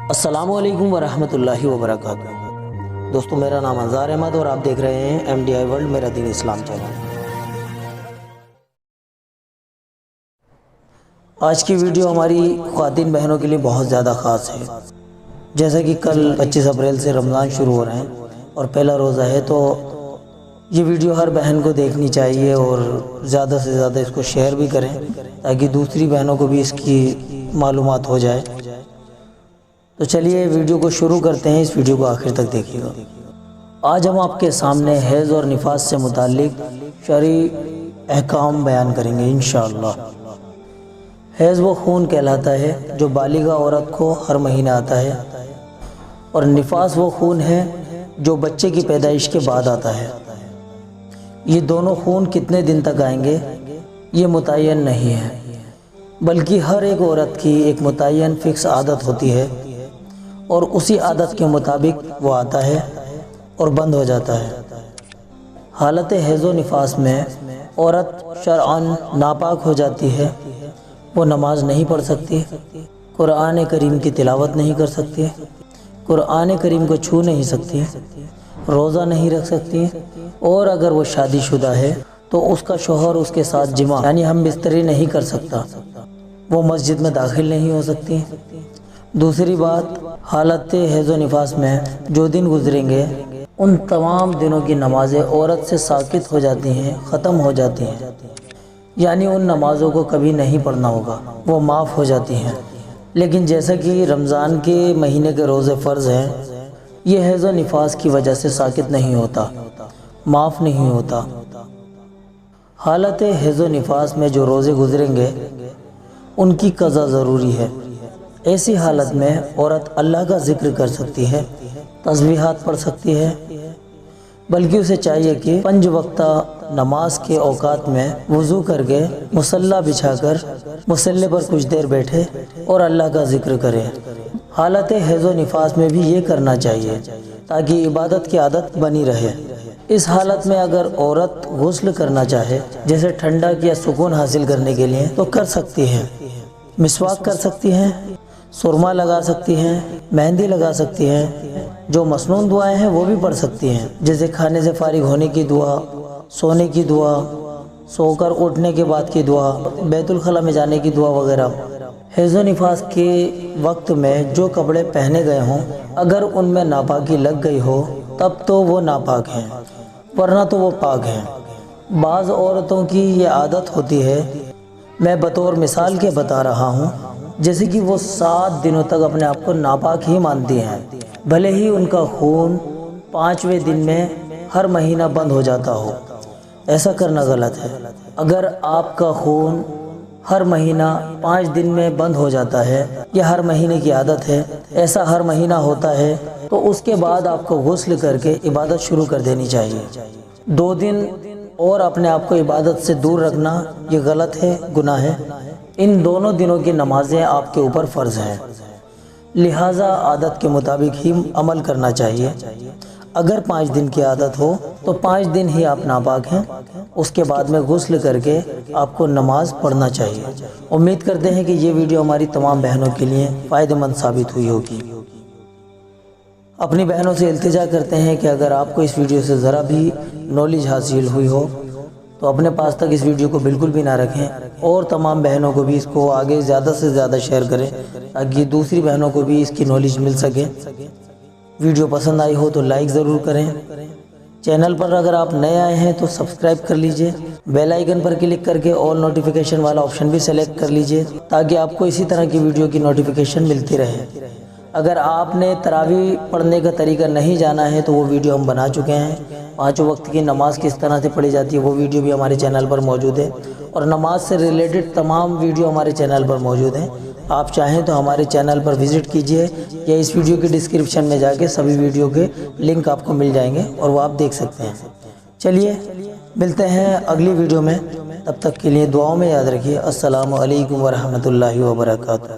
السلام علیکم ورحمۃ اللہ وبرکاتہ۔ دوستو، میرا نام انظار احمد اور آپ دیکھ رہے ہیں MDI ورلڈ میرا دین اسلام چینل۔ آج کی ویڈیو ہماری خواتین بہنوں کے لیے بہت زیادہ خاص ہے۔ جیسا کہ کل 25 اپریل سے رمضان شروع ہو رہے ہیں اور پہلا روزہ ہے، تو یہ ویڈیو ہر بہن کو دیکھنی چاہیے اور زیادہ سے زیادہ اس کو شیئر بھی کریں تاکہ دوسری بہنوں کو بھی اس کی معلومات ہو جائے۔ تو چلیے ویڈیو کو شروع کرتے ہیں، اس ویڈیو کو آخر تک دیکھیے گا۔ آج ہم آپ کے سامنے حیض اور نفاس سے متعلق شرعی احکام بیان کریں گے انشاءاللہ۔ حیض وہ خون کہلاتا ہے جو بالغہ عورت کو ہر مہینہ آتا ہے، اور نفاس وہ خون ہے جو بچے کی پیدائش کے بعد آتا ہے۔ یہ دونوں خون کتنے دن تک آئیں گے یہ متعین نہیں ہے، بلکہ ہر ایک عورت کی ایک متعین فکس عادت ہوتی ہے اور اسی عادت کے مطابق وہ آتا ہے اور بند ہو جاتا ہے۔ حالت حیض و نفاس میں عورت شرعاً ناپاک ہو جاتی ہے۔ وہ نماز نہیں پڑھ سکتی، قرآن کریم کی تلاوت نہیں کر سکتی، قرآن کریم کو چھو نہیں سکتی، روزہ نہیں رکھ سکتی، اور اگر وہ شادی شدہ ہے تو اس کا شوہر اس کے ساتھ جماع یعنی ہم بستری نہیں کر سکتا۔ وہ مسجد میں داخل نہیں ہو سکتی۔ دوسری بات، حالت حیض و نفاس میں جو دن گزریں گے ان تمام دنوں کی نمازیں عورت سے ساقط ہو جاتی ہیں، ختم ہو جاتی ہیں، یعنی ان نمازوں کو کبھی نہیں پڑھنا ہوگا، وہ معاف ہو جاتی ہیں۔ لیکن جیسا کہ رمضان کے مہینے کے روزے فرض ہیں، یہ حیض و نفاس کی وجہ سے ساقط نہیں ہوتا، معاف نہیں ہوتا۔ حالت حیض و نفاس میں جو روزے گزریں گے ان کی قضا ضروری ہے۔ ایسی حالت میں عورت اللہ کا ذکر کر سکتی ہے، تسبیحات پڑھ سکتی ہے، بلکہ اسے چاہیے کہ 5 وقتہ نماز کے اوقات میں وضو کر کے مصلی بچھا کر مصلی پر کچھ دیر بیٹھے اور اللہ کا ذکر کرے۔ حالت حیض و نفاس میں بھی یہ کرنا چاہیے تاکہ عبادت کی عادت بنی رہے۔ اس حالت میں اگر عورت غسل کرنا چاہے، جیسے ٹھنڈک یا سکون حاصل کرنے کے لیے، تو کر سکتی ہے۔ مسواک کر سکتی ہیں، سرما لگا سکتی ہیں، مہندی لگا سکتی ہیں، جو مسنون دعائیں ہیں وہ بھی پڑھ سکتی ہیں، جیسے کھانے سے فارغ ہونے کی دعا، سونے کی دعا، سو کر اٹھنے کے بعد کی دعا، بیت الخلاء میں جانے کی دعا وغیرہ۔ حیض و نفاس کے وقت میں جو کپڑے پہنے گئے ہوں اگر ان میں ناپاکی لگ گئی ہو تب تو وہ ناپاک ہیں، ورنہ تو وہ پاک ہیں۔ بعض عورتوں کی یہ عادت ہوتی ہے، میں بطور مثال کے بتا رہا ہوں، جیسے کہ وہ 7 دنوں تک اپنے آپ کو ناپاک ہی مانتی ہیں، بھلے ہی ان کا خون 5ویں دن میں ہر مہینہ بند ہو جاتا ہو۔ ایسا کرنا غلط ہے۔ اگر آپ کا خون ہر مہینہ 5 دن میں بند ہو جاتا ہے، یہ ہر مہینے کی عادت ہے، ایسا ہر مہینہ ہوتا ہے، تو اس کے بعد آپ کو غسل کر کے عبادت شروع کر دینی چاہیے۔ 2 دن اور اپنے آپ کو عبادت سے دور رکھنا یہ غلط ہے، گناہ ہے۔ ان دونوں دنوں کی نمازیں آپ کے اوپر فرض ہیں، لہٰذا عادت کے مطابق ہی عمل کرنا چاہیے۔ اگر 5 دن کی عادت ہو تو 5 دن ہی آپ ناپاک ہیں، اس کے بعد میں غسل کر کے آپ کو نماز پڑھنا چاہیے۔ امید کرتے ہیں کہ یہ ویڈیو ہماری تمام بہنوں کے لیے فائدہ مند ثابت ہوئی ہوگی۔ اپنی بہنوں سے التجا کرتے ہیں کہ اگر آپ کو اس ویڈیو سے ذرا بھی نالج حاصل ہوئی ہو تو اپنے پاس تک اس ویڈیو کو بالکل بھی نہ رکھیں، اور تمام بہنوں کو بھی اس کو آگے زیادہ سے زیادہ شیئر کریں تاکہ دوسری بہنوں کو بھی اس کی نالج مل سکے۔ ویڈیو پسند آئی ہو تو لائک ضرور کریں۔ چینل پر اگر آپ نئے آئے ہیں تو سبسکرائب کر لیجئے، بیل آئیکن پر کلک کر کے آل نوٹیفیکیشن والا آپشن بھی سلیکٹ کر لیجئے تاکہ آپ کو اسی طرح کی ویڈیو کی نوٹیفیکیشن ملتی رہے۔ اگر آپ نے تراویح پڑھنے کا طریقہ نہیں جانا ہے تو وہ ویڈیو ہم بنا چکے ہیں۔ 5 وقت کی نماز کس طرح سے پڑھی جاتی ہے وہ ویڈیو بھی ہمارے چینل پر موجود ہے، اور نماز سے ریلیٹڈ تمام ویڈیو ہمارے چینل پر موجود ہیں۔ آپ چاہیں تو ہمارے چینل پر وزٹ کیجئے یا اس ویڈیو کی ڈسکرپشن میں جا کے سبھی ویڈیو کے لنک آپ کو مل جائیں گے اور وہ آپ دیکھ سکتے ہیں۔ چلیے ملتے ہیں اگلی ویڈیو میں، تب تک کے لیے دعاؤں میں یاد رکھیے۔ السلام علیکم ورحمۃ اللہ وبرکاتہ۔